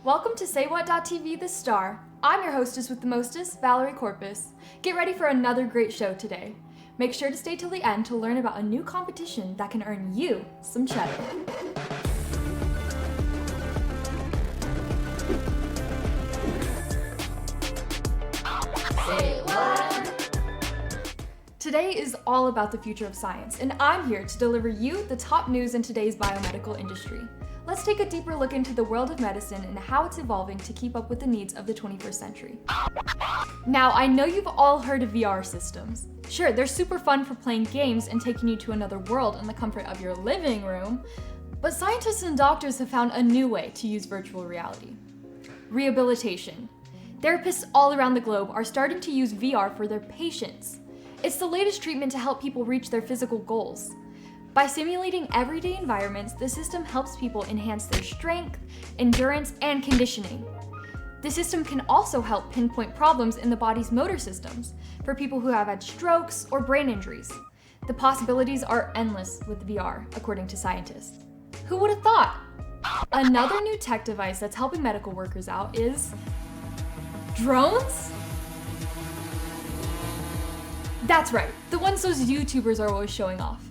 Welcome to SayWhat.tv The Star. I'm your hostess with the mostest, Valerie Corpus. Get ready for another great show today. Make sure to stay till the end to learn about a new competition that can earn you some cheddar. Say what? Today is all about the future of science, and I'm here to deliver you the top news in today's biomedical industry. Let's take a deeper look into the world of medicine and how it's evolving to keep up with the needs of the 21st century. Now, I know you've all heard of VR systems. Sure, they're super fun for playing games and taking you to another world in the comfort of your living room, but scientists and doctors have found a new way to use virtual reality. Rehabilitation. Therapists all around the globe are starting to use VR for their patients. It's the latest treatment to help people reach their physical goals. By simulating everyday environments, the system helps people enhance their strength, endurance, and conditioning. The system can also help pinpoint problems in the body's motor systems for people who have had strokes or brain injuries. The possibilities are endless with VR, according to scientists. Who would have thought? Another new tech device that's helping medical workers out is drones? That's right, the ones those YouTubers are always showing off.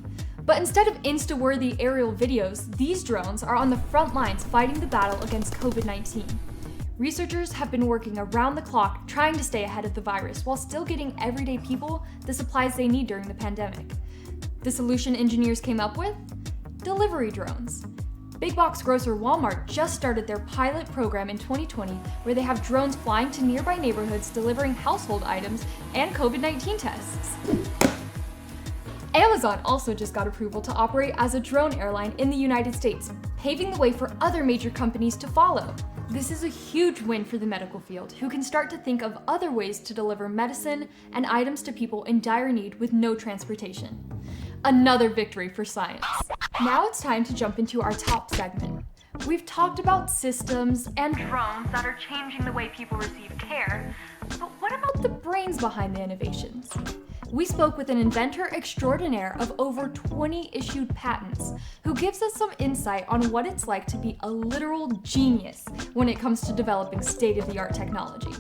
But instead of Insta-worthy aerial videos, these drones are on the front lines fighting the battle against COVID-19. Researchers have been working around the clock trying to stay ahead of the virus while still getting everyday people the supplies they need during the pandemic. The solution engineers came up with? Delivery drones. Big box grocer Walmart just started their pilot program in 2020 where they have drones flying to nearby neighborhoods delivering household items and COVID-19 tests. Amazon also just got approval to operate as a drone airline in the United States, paving the way for other major companies to follow. This is a huge win for the medical field, who can start to think of other ways to deliver medicine and items to people in dire need with no transportation. Another victory for science. Now it's time to jump into our top segment. We've talked about systems and drones that are changing the way people receive care, but what about the brains behind the innovations? We spoke with an inventor extraordinaire of over 20 issued patents, who gives us some insight on what it's like to be a literal genius when it comes to developing state-of-the-art technology.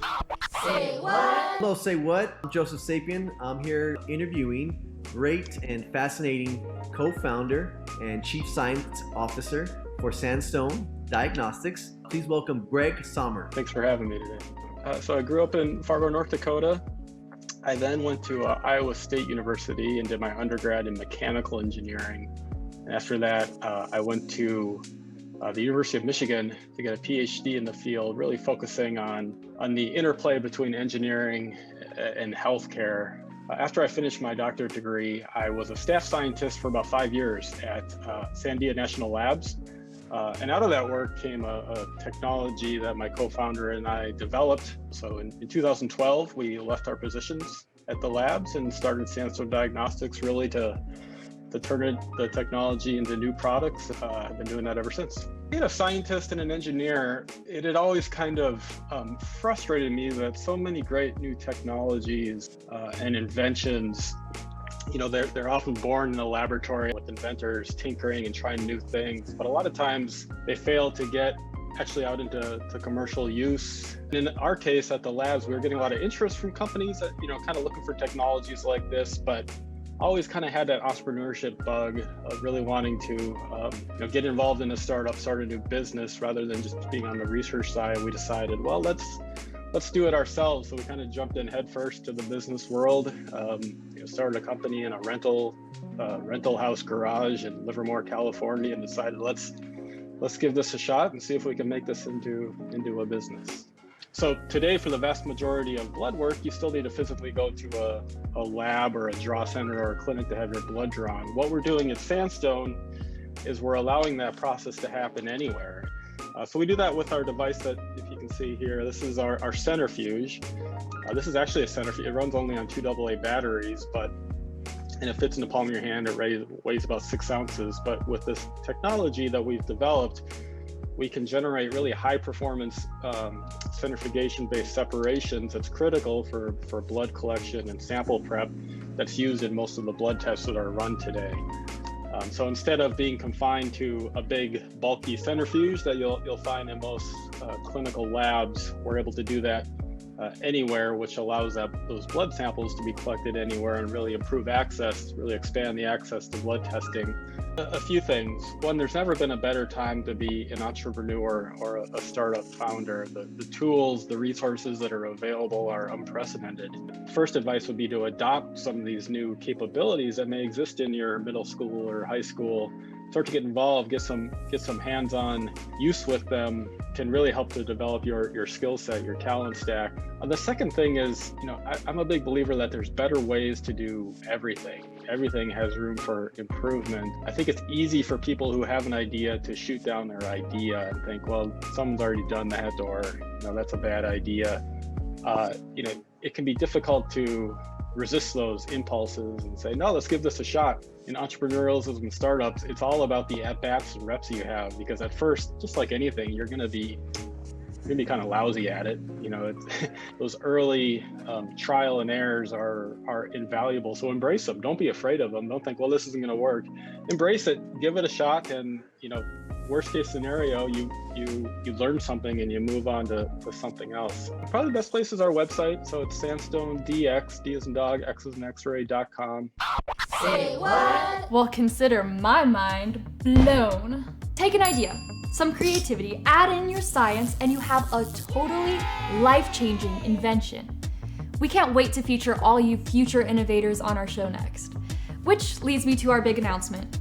Say what? Hello, Say What? I'm Joseph Sapien. I'm here interviewing great and fascinating co-founder and chief science officer for Sandstone Diagnostics. Please welcome Greg Sommers. Thanks for having me today. So I grew up in Fargo, North Dakota. I then went to Iowa State University and did my undergrad in mechanical engineering. And after that, I went to the University of Michigan to get a PhD in the field, really focusing on the interplay between engineering and healthcare. After I finished my doctorate degree, I was a staff scientist for about 5 years at Sandia National Labs. And out of that work came a technology that my co-founder and I developed. So in 2012, we left our positions at the labs and started Sandstone Diagnostics, really to turn the technology into new products. I've been doing that ever since. Being a scientist and an engineer, it had always kind of frustrated me that so many great new technologies and inventions, you know, they're often born in the laboratory with inventors tinkering and trying new things, but a lot of times they fail to get actually out into commercial use. And in our case at the labs, we were getting a lot of interest from companies that, you know, kind of looking for technologies like this, but always kind of had that entrepreneurship bug of really wanting to you know, get involved in a startup, start a new business rather than just being on the research side. We decided, well, let's do it ourselves. So we kind of jumped in headfirst to the business world. You know, started a company in a rental house garage in Livermore, California, and decided let's give this a shot and see if we can make this into a business. So today, for the vast majority of blood work, you still need to physically go to a lab or a draw center or a clinic to have your blood drawn. What we're doing at Sandstone is we're allowing that process to happen anywhere. So we do that with our device that, if you can see here, this is our centrifuge. This is actually a centrifuge. It runs only on 2 AA batteries, and it fits in the palm of your hand. It weighs about 6 ounces. But with this technology that we've developed, we can generate really high performance centrifugation-based separations that's critical for blood collection and sample prep that's used in most of the blood tests that are run today. So instead of being confined to a big bulky centrifuge that you'll find in most clinical labs, we're able to do that anywhere, which allows those blood samples to be collected anywhere and really improve access, really expand the access to blood testing. A few things. One, there's never been a better time to be an entrepreneur or a startup founder. The tools, the resources that are available are unprecedented. First advice would be to adopt some of these new capabilities that may exist in your middle school or high school. Start to get involved, get some hands-on use with them, can really help to develop your skill set, your talent stack. The second thing is, I'm a big believer that there's better ways to do everything. Everything has room for improvement. I think it's easy for people who have an idea to shoot down their idea and think, well, someone's already done that, or that's a bad idea. It can be difficult to resist those impulses and say, no, let's give this a shot. In entrepreneurialism and startups, it's all about the at-bats and reps you have, because at first, just like anything, you're gonna be kind of lousy at it. Those early trial and errors are invaluable. So embrace them. Don't be afraid of them. Don't think, well, this isn't going to work. Embrace it. Give it a shot. And worst case scenario, you learn something and you move on to something else. Probably the best place is our website. So it's SandstoneDX, D as in dog, X as in X-ray.com. Say what? Well, consider my mind blown. Take an idea, some creativity, add in your science, and you have a totally life-changing invention. We can't wait to feature all you future innovators on our show next. Which leads me to our big announcement.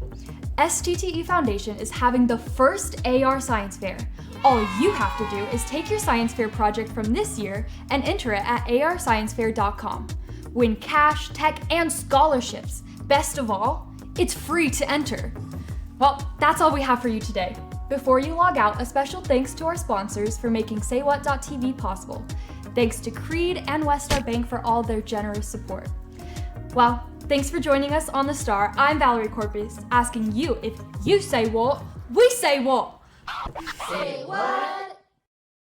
STTE Foundation is having the first AR Science Fair. All you have to do is take your science fair project from this year and enter it at arsciencefair.com. Win cash, tech, and scholarships. Best of all, it's free to enter. Well, that's all we have for you today. Before you log out, a special thanks to our sponsors for making SayWhat.tv possible. Thanks to Creed and Westar Bank for all their generous support. Well, thanks for joining us on The Star. I'm Valerie Corpus, asking you, if you say what, we say what. Say what?